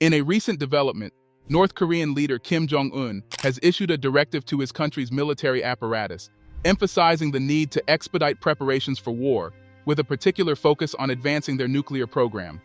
In a recent development, North Korean leader Kim Jong-un has issued a directive to his country's military apparatus, emphasizing the need to expedite preparations for war, with a particular focus on advancing their nuclear program.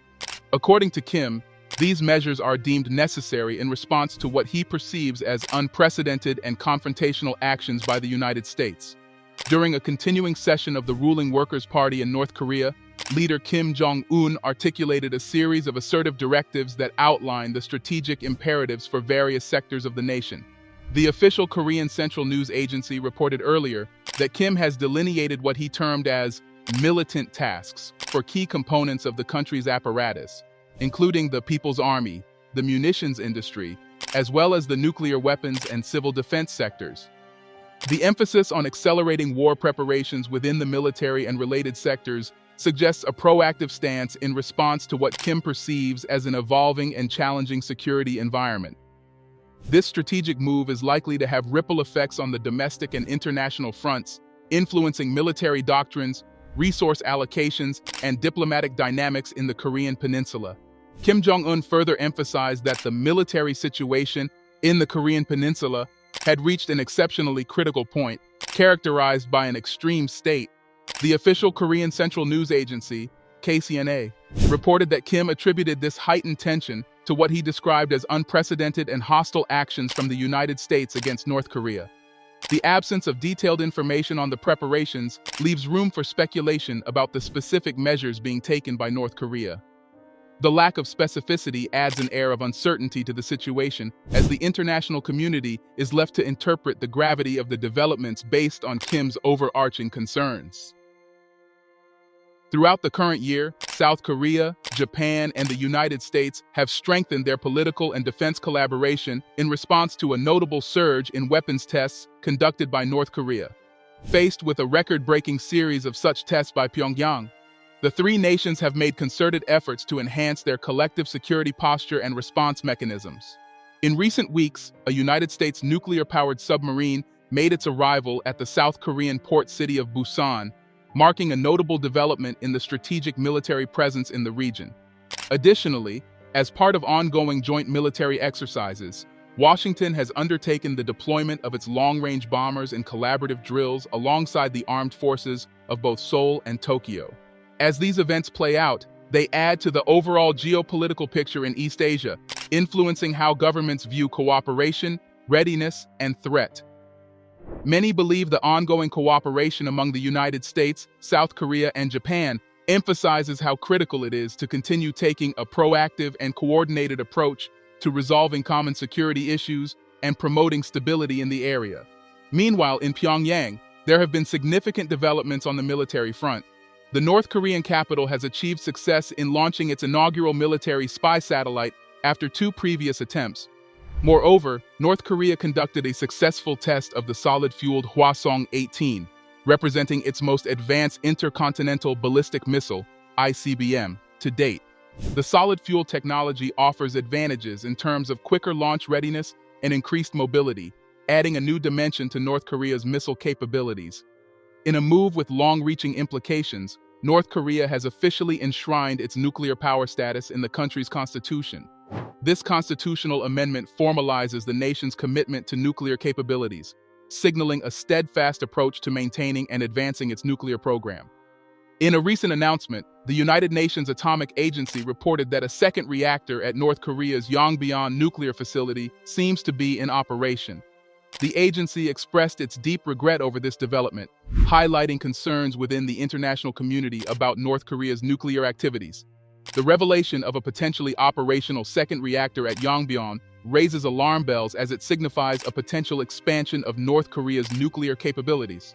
According to Kim, these measures are deemed necessary in response to what he perceives as unprecedented and confrontational actions by the United States. During a continuing session of the ruling Workers' Party in North Korea, leader Kim Jong-un articulated a series of assertive directives that outline the strategic imperatives for various sectors of the nation. The official Korean Central News Agency reported earlier that Kim has delineated what he termed as militant tasks for key components of the country's apparatus, including the People's Army, the munitions industry, as well as the nuclear weapons and civil defense sectors. The emphasis on accelerating war preparations within the military and related sectors suggests a proactive stance in response to what Kim perceives as an evolving and challenging security environment. This strategic move is likely to have ripple effects on the domestic and international fronts, influencing military doctrines, resource allocations, and diplomatic dynamics in the Korean peninsula. Kim Jong-un further emphasized that the military situation in the Korean peninsula had reached an exceptionally critical point, characterized by an extreme state. The official Korean Central News Agency, KCNA, reported that Kim attributed this heightened tension to what he described as unprecedented and hostile actions from the United States against North Korea. The absence of detailed information on the preparations leaves room for speculation about the specific measures being taken by North Korea. The lack of specificity adds an air of uncertainty to the situation, as the international community is left to interpret the gravity of the developments based on Kim's overarching concerns. Throughout the current year, South Korea, Japan, and the United States have strengthened their political and defense collaboration in response to a notable surge in weapons tests conducted by North Korea. Faced with a record-breaking series of such tests by Pyongyang, the three nations have made concerted efforts to enhance their collective security posture and response mechanisms. In recent weeks, a United States nuclear-powered submarine made its arrival at the South Korean port city of Busan, marking a notable development in the strategic military presence in the region. Additionally, as part of ongoing joint military exercises, Washington has undertaken the deployment of its long-range bombers in collaborative drills alongside the armed forces of both Seoul and Tokyo. As these events play out, they add to the overall geopolitical picture in East Asia, influencing how governments view cooperation, readiness, and threat. Many believe the ongoing cooperation among the United States, South Korea, and Japan emphasizes how critical it is to continue taking a proactive and coordinated approach to resolving common security issues and promoting stability in the area. Meanwhile, in Pyongyang, there have been significant developments on the military front. The North Korean capital has achieved success in launching its inaugural military spy satellite after two previous attempts. Moreover, North Korea conducted a successful test of the solid-fueled Hwasong-18, representing its most advanced intercontinental ballistic missile, ICBM, to date. The solid-fuel technology offers advantages in terms of quicker launch readiness and increased mobility, adding a new dimension to North Korea's missile capabilities. In a move with long-reaching implications, North Korea has officially enshrined its nuclear power status in the country's constitution. This constitutional amendment formalizes the nation's commitment to nuclear capabilities, signaling a steadfast approach to maintaining and advancing its nuclear program. In a recent announcement, the United Nations Atomic Agency reported that a second reactor at North Korea's Yongbyon nuclear facility seems to be in operation. The agency expressed its deep regret over this development, highlighting concerns within the international community about North Korea's nuclear activities. The revelation of a potentially operational second reactor at Yongbyon raises alarm bells as it signifies a potential expansion of North Korea's nuclear capabilities.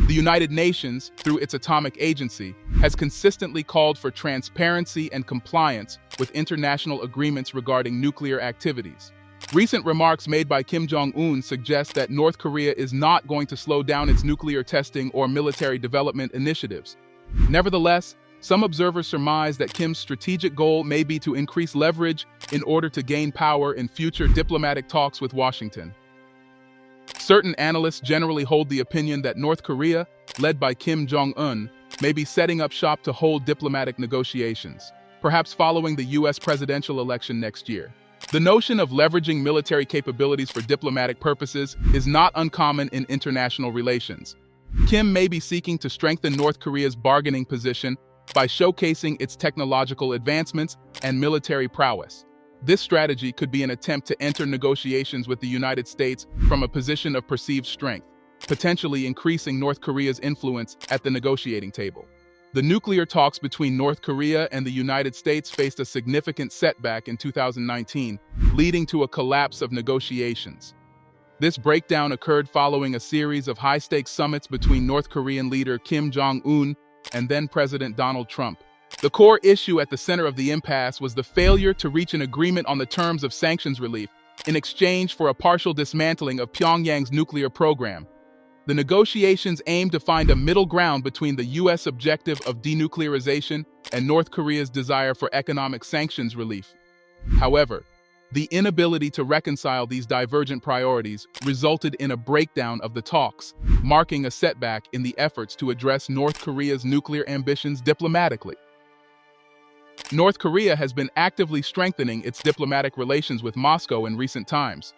The United Nations, through its atomic agency, has consistently called for transparency and compliance with international agreements regarding nuclear activities. Recent remarks made by Kim Jong-un suggest that North Korea is not going to slow down its nuclear testing or military development initiatives. Nevertheless, some observers surmise that Kim's strategic goal may be to increase leverage in order to gain power in future diplomatic talks with Washington. Certain analysts generally hold the opinion that North Korea, led by Kim Jong-un, may be setting up shop to hold diplomatic negotiations, perhaps following the U.S. presidential election next year. The notion of leveraging military capabilities for diplomatic purposes is not uncommon in international relations. Kim may be seeking to strengthen North Korea's bargaining position by showcasing its technological advancements and military prowess. This strategy could be an attempt to enter negotiations with the United States from a position of perceived strength, potentially increasing North Korea's influence at the negotiating table. The nuclear talks between North Korea and the United States faced a significant setback in 2019, leading to a collapse of negotiations. This breakdown occurred following a series of high-stakes summits between North Korean leader Kim Jong-un and then-President Donald Trump. The core issue at the center of the impasse was the failure to reach an agreement on the terms of sanctions relief in exchange for a partial dismantling of Pyongyang's nuclear program. The negotiations aimed to find a middle ground between the U.S. objective of denuclearization and North Korea's desire for economic sanctions relief. However, the inability to reconcile these divergent priorities resulted in a breakdown of the talks, marking a setback in the efforts to address North Korea's nuclear ambitions diplomatically. North Korea has been actively strengthening its diplomatic relations with Moscow in recent times.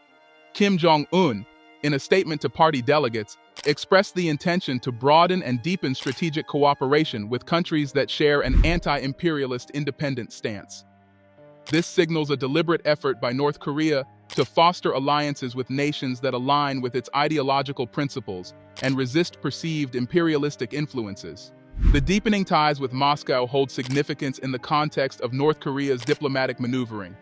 Kim Jong-un, in a statement to party delegates, expressed the intention to broaden and deepen strategic cooperation with countries that share an anti-imperialist independent stance. This signals a deliberate effort by North Korea to foster alliances with nations that align with its ideological principles and resist perceived imperialistic influences. The deepening ties with Moscow hold significance in the context of North Korea's diplomatic maneuvering.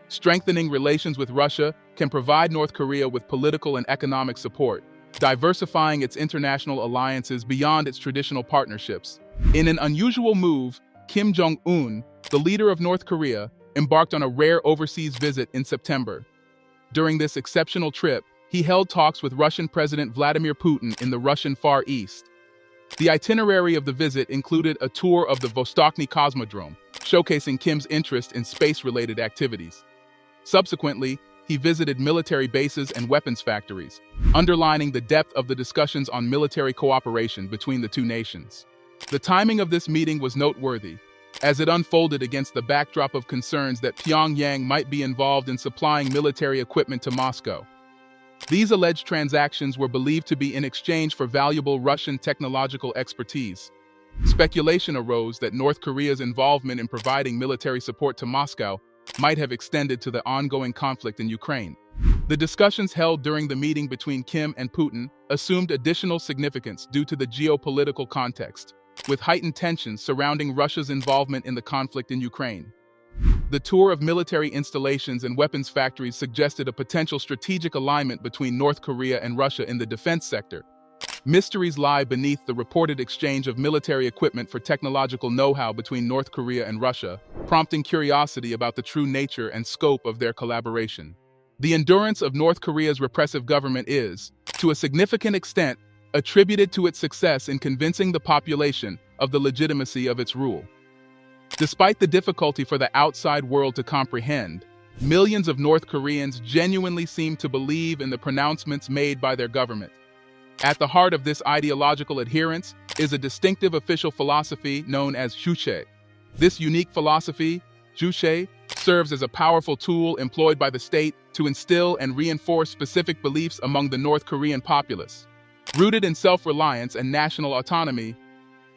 Strengthening relations with Russia can provide North Korea with political and economic support, diversifying its international alliances beyond its traditional partnerships. In an unusual move, Kim Jong-un, the leader of North Korea, embarked on a rare overseas visit in September. During this exceptional trip, he held talks with Russian President Vladimir Putin in the Russian Far East. The itinerary of the visit included a tour of the Vostochny Cosmodrome, showcasing Kim's interest in space-related activities. Subsequently, he visited military bases and weapons factories, underlining the depth of the discussions on military cooperation between the two nations. The timing of this meeting was noteworthy, as it unfolded against the backdrop of concerns that Pyongyang might be involved in supplying military equipment to Moscow. These alleged transactions were believed to be in exchange for valuable Russian technological expertise. Speculation arose that North Korea's involvement in providing military support to Moscow might have extended to the ongoing conflict in Ukraine. The discussions held during the meeting between Kim and Putin assumed additional significance due to the geopolitical context, with heightened tensions surrounding Russia's involvement in the conflict in Ukraine. The tour of military installations and weapons factories suggested a potential strategic alignment between North Korea and Russia in the defense sector. Mysteries lie beneath the reported exchange of military equipment for technological know-how between North Korea and Russia, prompting curiosity about the true nature and scope of their collaboration. The endurance of North Korea's repressive government is, to a significant extent, attributed to its success in convincing the population of the legitimacy of its rule. Despite the difficulty for the outside world to comprehend, millions of North Koreans genuinely seem to believe in the pronouncements made by their government. At the heart of this ideological adherence is a distinctive official philosophy known as Juche. This unique philosophy, Juche, serves as a powerful tool employed by the state to instill and reinforce specific beliefs among the North Korean populace. Rooted in self-reliance and national autonomy,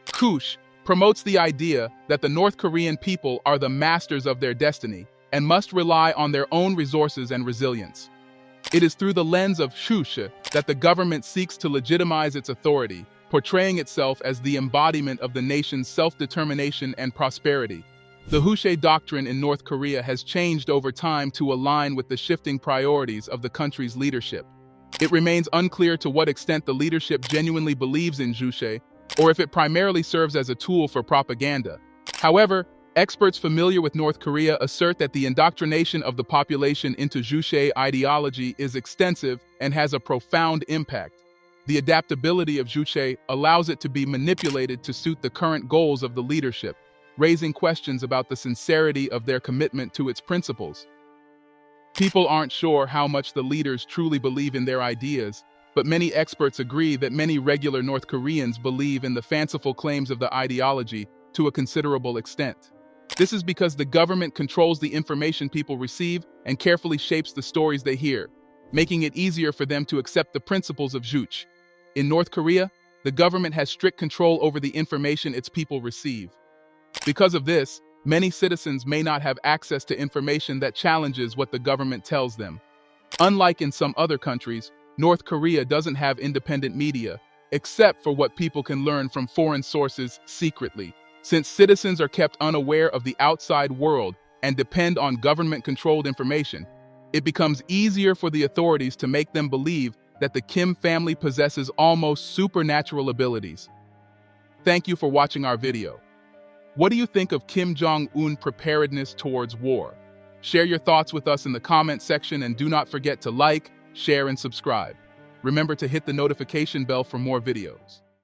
Juche promotes the idea that the North Korean people are the masters of their destiny and must rely on their own resources and resilience. It is through the lens of Juche that the government seeks to legitimize its authority, portraying itself as the embodiment of the nation's self-determination and prosperity. The Juche doctrine in North Korea has changed over time to align with the shifting priorities of the country's leadership. It remains unclear to what extent the leadership genuinely believes in Juche, or if it primarily serves as a tool for propaganda. However, experts familiar with North Korea assert that the indoctrination of the population into Juche ideology is extensive and has a profound impact. The adaptability of Juche allows it to be manipulated to suit the current goals of the leadership, raising questions about the sincerity of their commitment to its principles. People aren't sure how much the leaders truly believe in their ideas, but many experts agree that many regular North Koreans believe in the fanciful claims of the ideology to a considerable extent. This is because the government controls the information people receive and carefully shapes the stories they hear, making it easier for them to accept the principles of Juche. In North Korea, the government has strict control over the information its people receive. Because of this, many citizens may not have access to information that challenges what the government tells them. Unlike in some other countries, North Korea doesn't have independent media, except for what people can learn from foreign sources secretly. Since citizens are kept unaware of the outside world and depend on government-controlled information, it becomes easier for the authorities to make them believe that the Kim family possesses almost supernatural abilities. Thank you for watching our video. What do you think of Kim Jong-un's preparedness towards war? Share your thoughts with us in the comment section and do not forget to like, share, and subscribe. Remember to hit the notification bell for more videos.